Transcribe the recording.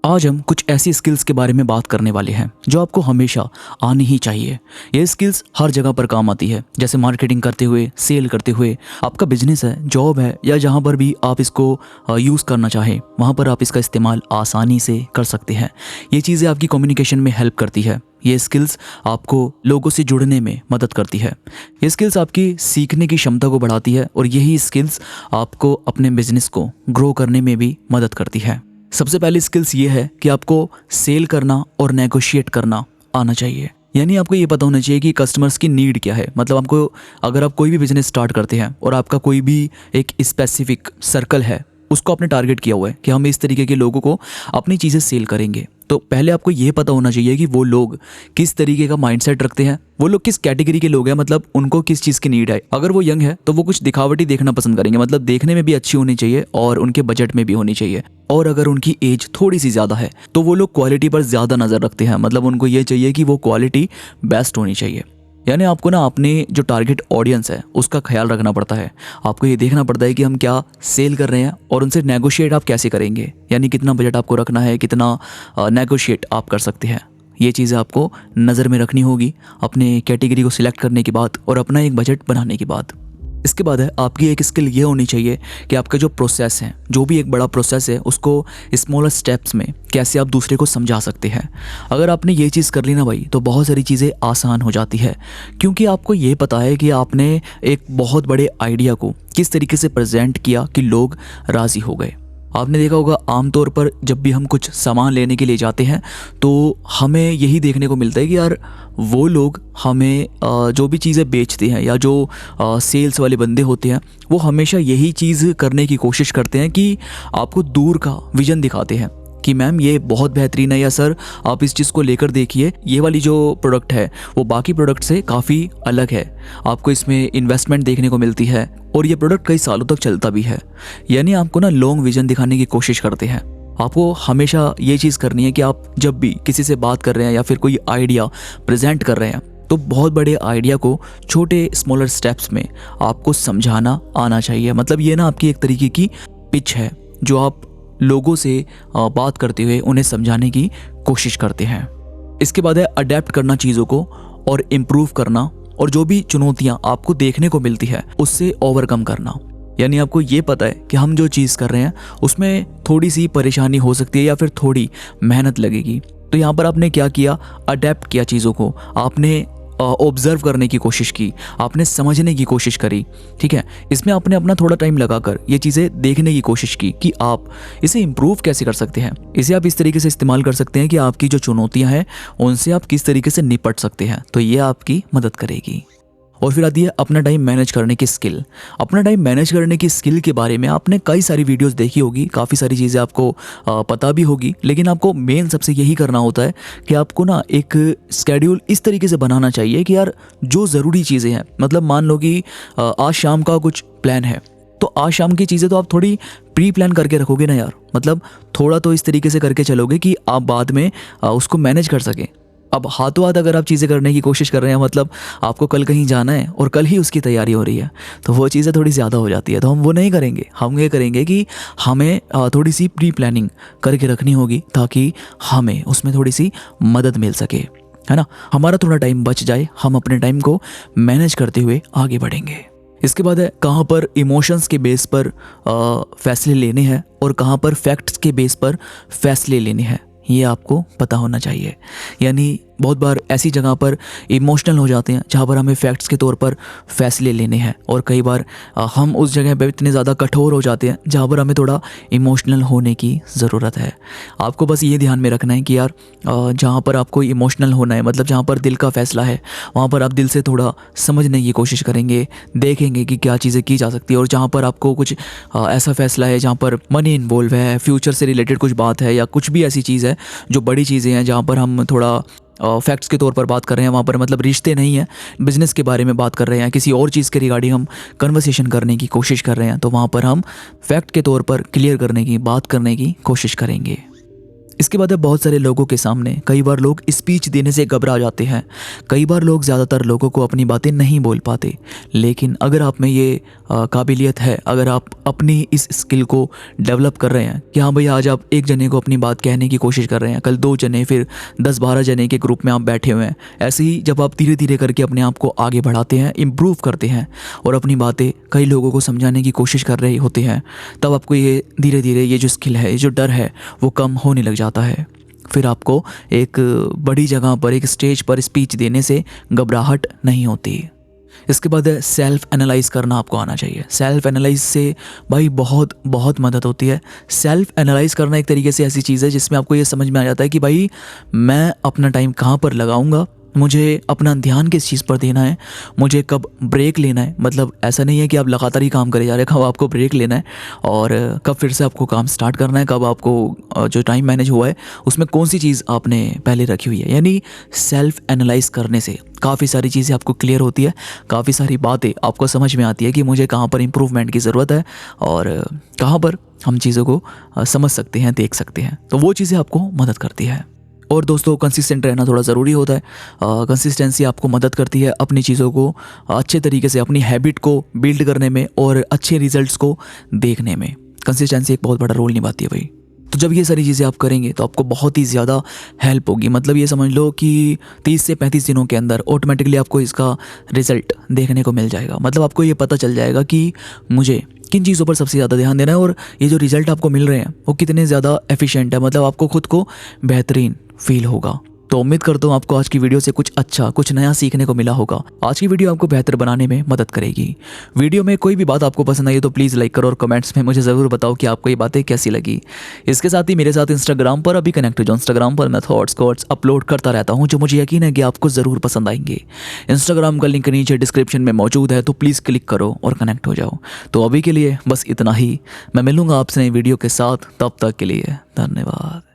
आज हम कुछ ऐसी स्किल्स के बारे में बात करने वाले हैं जो आपको हमेशा आनी ही चाहिए। ये स्किल्स हर जगह पर काम आती है, जैसे मार्केटिंग करते हुए, सेल करते हुए, आपका बिजनेस है, जॉब है, या जहाँ पर भी आप इसको यूज़ करना चाहें वहाँ पर आप इसका इस्तेमाल आसानी से कर सकते हैं। ये चीज़ें आपकी कम्युनिकेशन में हेल्प करती है। ये स्किल्स आपको लोगों से जुड़ने में मदद करती है। ये स्किल्स आपकी सीखने की क्षमता को बढ़ाती है और यही स्किल्स आपको अपने बिजनेस को ग्रो करने में भी मदद करती है। सबसे पहली स्किल्स ये है कि आपको सेल करना और नेगोशिएट करना आना चाहिए। यानी आपको ये पता होना चाहिए कि कस्टमर्स की नीड क्या है। मतलब आपको, अगर आप कोई भी बिजनेस स्टार्ट करते हैं और आपका कोई भी एक स्पेसिफिक सर्कल है, उसको आपने टारगेट किया हुआ है कि हम इस तरीके के लोगों को अपनी चीज़ें सेल करेंगे, तो पहले आपको ये पता होना चाहिए कि वो लोग किस तरीके का माइंडसेट रखते हैं, वो लोग किस कैटेगरी के लोग हैं, मतलब उनको किस चीज़ की नीड है। अगर वो यंग है तो वो कुछ दिखावटी देखना पसंद करेंगे, मतलब देखने में भी अच्छी होनी चाहिए और उनके बजट में भी होनी चाहिए। और अगर उनकी एज थोड़ी सी ज़्यादा है तो वो लोग क्वालिटी पर ज़्यादा नज़र रखते हैं, मतलब उनको ये चाहिए कि वो क्वालिटी बेस्ट होनी चाहिए। यानी आपको ना अपने जो टारगेट ऑडियंस है उसका ख्याल रखना पड़ता है। आपको ये देखना पड़ता है कि हम क्या सेल कर रहे हैं और उनसे नेगोशिएट आप कैसे करेंगे, यानी कितना बजट आपको रखना है, कितना नेगोशिएट आप कर सकते हैं। ये चीज़ें आपको नज़र में रखनी होगी अपने कैटेगरी को सिलेक्ट करने के बाद और अपना एक बजट बनाने के बाद। इसके बाद है आपकी एक स्किल ये होनी चाहिए कि आपका जो प्रोसेस है, जो भी एक बड़ा प्रोसेस है, उसको स्मॉलर स्टेप्स में कैसे आप दूसरे को समझा सकते हैं। अगर आपने ये चीज़ कर ली ना भाई, तो बहुत सारी चीज़ें आसान हो जाती है, क्योंकि आपको ये पता है कि आपने एक बहुत बड़े आइडिया को किस तरीके से प्रेजेंट किया कि लोग राज़ी हो गए। आपने देखा होगा आमतौर पर जब भी हम कुछ सामान लेने के लिए जाते हैं तो हमें यही देखने को मिलता है कि यार वो लोग हमें जो भी चीज़ें बेचते हैं या जो सेल्स वाले बंदे होते हैं वो हमेशा यही चीज़ करने की कोशिश करते हैं कि आपको दूर का विजन दिखाते हैं कि मैम ये बहुत बेहतरीन है, या सर आप इस चीज़ को लेकर देखिए, ये वाली जो प्रोडक्ट है वो बाकी प्रोडक्ट से काफ़ी अलग है, आपको इसमें इन्वेस्टमेंट देखने को मिलती है और ये प्रोडक्ट कई सालों तक चलता भी है। यानी आपको ना लॉन्ग विजन दिखाने की कोशिश करते हैं। आपको हमेशा ये चीज़ करनी है कि आप जब भी किसी से बात कर रहे हैं या फिर कोई आइडिया प्रेजेंट कर रहे हैं तो बहुत बड़े आइडिया को छोटे स्मॉलर स्टेप्स में आपको समझाना आना चाहिए। मतलब ये ना आपकी एक तरीके की पिच है जो आप लोगों से बात करते हुए उन्हें समझाने की कोशिश करते हैं। इसके बाद है अडेप्ट करना चीज़ों को और इम्प्रूव करना, और जो भी चुनौतियां आपको देखने को मिलती है उससे ओवरकम करना। यानी आपको ये पता है कि हम जो चीज़ कर रहे हैं उसमें थोड़ी सी परेशानी हो सकती है या फिर थोड़ी मेहनत लगेगी, तो यहाँ पर आपने क्या किया, अडेप्ट किया चीज़ों को, आपने ऑब्जर्व करने की कोशिश की, आपने समझने की कोशिश करी। ठीक है, इसमें आपने अपना थोड़ा टाइम लगाकर ये चीज़ें देखने की कोशिश की कि आप इसे इम्प्रूव कैसे कर सकते हैं। इसे आप इस तरीके से इस्तेमाल कर सकते हैं कि आपकी जो चुनौतियां हैं उनसे आप किस तरीके से निपट सकते हैं, तो ये आपकी मदद करेगी। और फिर आती है अपना टाइम मैनेज करने की स्किल। अपना टाइम मैनेज करने की स्किल के बारे में आपने कई सारी वीडियोस देखी होगी, काफ़ी सारी चीज़ें आपको पता भी होगी, लेकिन आपको मेन सबसे यही करना होता है कि आपको ना एक स्केड्यूल इस तरीके से बनाना चाहिए कि यार जो ज़रूरी चीज़ें हैं, मतलब मान लो कि आज शाम का कुछ प्लान है, तो आज शाम की चीज़ें तो आप थोड़ी प्री प्लान करके रखोगे ना यार, मतलब थोड़ा तो इस तरीके से करके चलोगे कि आप बाद में उसको मैनेज कर सकें। अब हाथों हाथ अगर आप चीज़ें करने की कोशिश कर रहे हैं, मतलब आपको कल कहीं जाना है और कल ही उसकी तैयारी हो रही है, तो वो चीज़ें थोड़ी ज़्यादा हो जाती है, तो हम वो नहीं करेंगे। हम ये करेंगे कि हमें थोड़ी सी प्री प्लानिंग करके रखनी होगी ताकि हमें उसमें थोड़ी सी मदद मिल सके, है ना, हमारा थोड़ा टाइम बच जाए, हम अपने टाइम को मैनेज करते हुए आगे बढ़ेंगे। इसके बाद है कहाँ पर इमोशंस के बेस पर फैसले लेने हैं और कहाँ पर फैक्ट्स के बेस पर फैसले लेने हैं, ये आपको पता होना चाहिए। यानी बहुत बार ऐसी जगह पर इमोशनल हो जाते हैं जहाँ पर हमें फैक्ट्स के तौर पर फैसले लेने हैं, और कई बार हम उस जगह पर इतने ज़्यादा कठोर हो जाते हैं जहाँ पर हमें थोड़ा इमोशनल होने की ज़रूरत है। आपको बस ये ध्यान में रखना है कि यार जहाँ पर आपको इमोशनल होना है, मतलब जहाँ पर दिल का फैसला है, वहाँ पर आप दिल से थोड़ा समझने की कोशिश करेंगे, देखेंगे कि क्या चीज़ें की जा सकती है। और जहाँ पर आपको कुछ ऐसा फैसला है जहाँ पर मनी इन्वॉल्व है, फ्यूचर से रिलेटेड कुछ बात है, या कुछ भी ऐसी चीज़ है जो बड़ी चीज़ें हैं जहाँ पर हम थोड़ा फैक्ट्स के तौर पर बात कर रहे हैं, वहाँ पर मतलब रिश्ते नहीं है, बिज़नेस के बारे में बात कर रहे हैं, किसी और चीज़ के रिगार्डिंग हम कन्वर्सेशन करने की कोशिश कर रहे हैं, तो वहाँ पर हम फैक्ट के तौर पर क्लियर करने की, बात करने की कोशिश करेंगे। इसके बाद है बहुत सारे लोगों के सामने कई बार लोग स्पीच देने से घबरा जाते हैं। कई बार लोग ज़्यादातर लोगों को अपनी बातें नहीं बोल पाते। लेकिन अगर आप में ये काबिलियत है, अगर आप अपनी इस स्किल को डेवलप कर रहे हैं कि हाँ भैया आज आप एक जने को अपनी बात कहने की कोशिश कर रहे हैं, कल 2 जने, फिर 10-12 जने के ग्रुप में आप बैठे हुए हैं। ऐसे ही जब आप धीरे धीरे करके अपने आप को आगे बढ़ाते हैं, इम्प्रूव करते हैं और अपनी बातें कई लोगों को समझाने की कोशिश कर रहे होते हैं, तब आपको ये धीरे धीरे ये जो स्किल है, ये जो डर है वो कम होने लग जाता है। फिर आपको एक बड़ी जगह पर, एक स्टेज पर स्पीच देने से घबराहट नहीं होती। इसके बाद है सेल्फ एनालाइज करना आपको आना चाहिए। सेल्फ एनालाइज से भाई बहुत बहुत मदद होती है। सेल्फ एनालाइज करना एक तरीके से ऐसी चीज़ है जिसमें आपको ये समझ में आ जाता है कि भाई मैं अपना टाइम कहाँ पर लगाऊंगा, मुझे अपना ध्यान किस चीज़ पर देना है, मुझे कब ब्रेक लेना है। मतलब ऐसा नहीं है कि आप लगातार ही काम करे जा रहे हैं, कब आपको ब्रेक लेना है और कब फिर से आपको काम स्टार्ट करना है, कब आपको जो टाइम मैनेज हुआ है उसमें कौन सी चीज़ आपने पहले रखी हुई है। यानी सेल्फ एनालाइज करने से काफ़ी सारी चीज़ें आपको क्लियर होती है, काफ़ी सारी बातें आपको समझ में आती है कि मुझे कहाँ पर इम्प्रूवमेंट की ज़रूरत है और कहाँ पर हम चीज़ों को समझ सकते हैं, देख सकते हैं। तो वो चीज़ें आपको मदद करती है। और दोस्तों कंसिस्टेंट रहना थोड़ा ज़रूरी होता है। कंसिस्टेंसी आपको मदद करती है अपनी चीज़ों को अच्छे तरीके से, अपनी हैबिट को बिल्ड करने में और अच्छे रिजल्ट्स को देखने में। कंसिस्टेंसी एक बहुत बड़ा रोल निभाती है भाई। तो जब ये सारी चीज़ें आप करेंगे तो आपको बहुत ही ज़्यादा हेल्प होगी। मतलब ये समझ लो कि 30 से 35 दिनों के अंदर ऑटोमेटिकली आपको इसका रिज़ल्ट देखने को मिल जाएगा। मतलब आपको ये पता चल जाएगा कि मुझे किन चीज़ों पर सबसे ज़्यादा ध्यान देना है और ये जो रिज़ल्ट आपको मिल रहे हैं वो कितने ज़्यादा एफिशिएंट है। मतलब आपको खुद को बेहतरीन फील होगा। तो उम्मीद करता हूँ आपको आज की वीडियो से कुछ अच्छा, कुछ नया सीखने को मिला होगा। आज की वीडियो आपको बेहतर बनाने में मदद करेगी। वीडियो में कोई भी बात आपको पसंद आई तो प्लीज़ लाइक करो और कमेंट्स में मुझे ज़रूर बताओ कि आपको ये बातें कैसी लगी। इसके साथ ही मेरे साथ इंस्टाग्राम पर अभी कनेक्ट हो जाओ। इंस्टाग्राम पर मैं थॉट्स अपलोड करता रहता हूँ जो मुझे यकीन है कि आपको ज़रूर पसंद आएंगे। इंस्टाग्राम का लिंक नीचे डिस्क्रिप्शन में मौजूद है, तो प्लीज़ क्लिक करो और कनेक्ट हो जाओ। तो अभी के लिए बस इतना ही। मैं मिलूंगा आपसे नई वीडियो के साथ, तब तक के लिए धन्यवाद।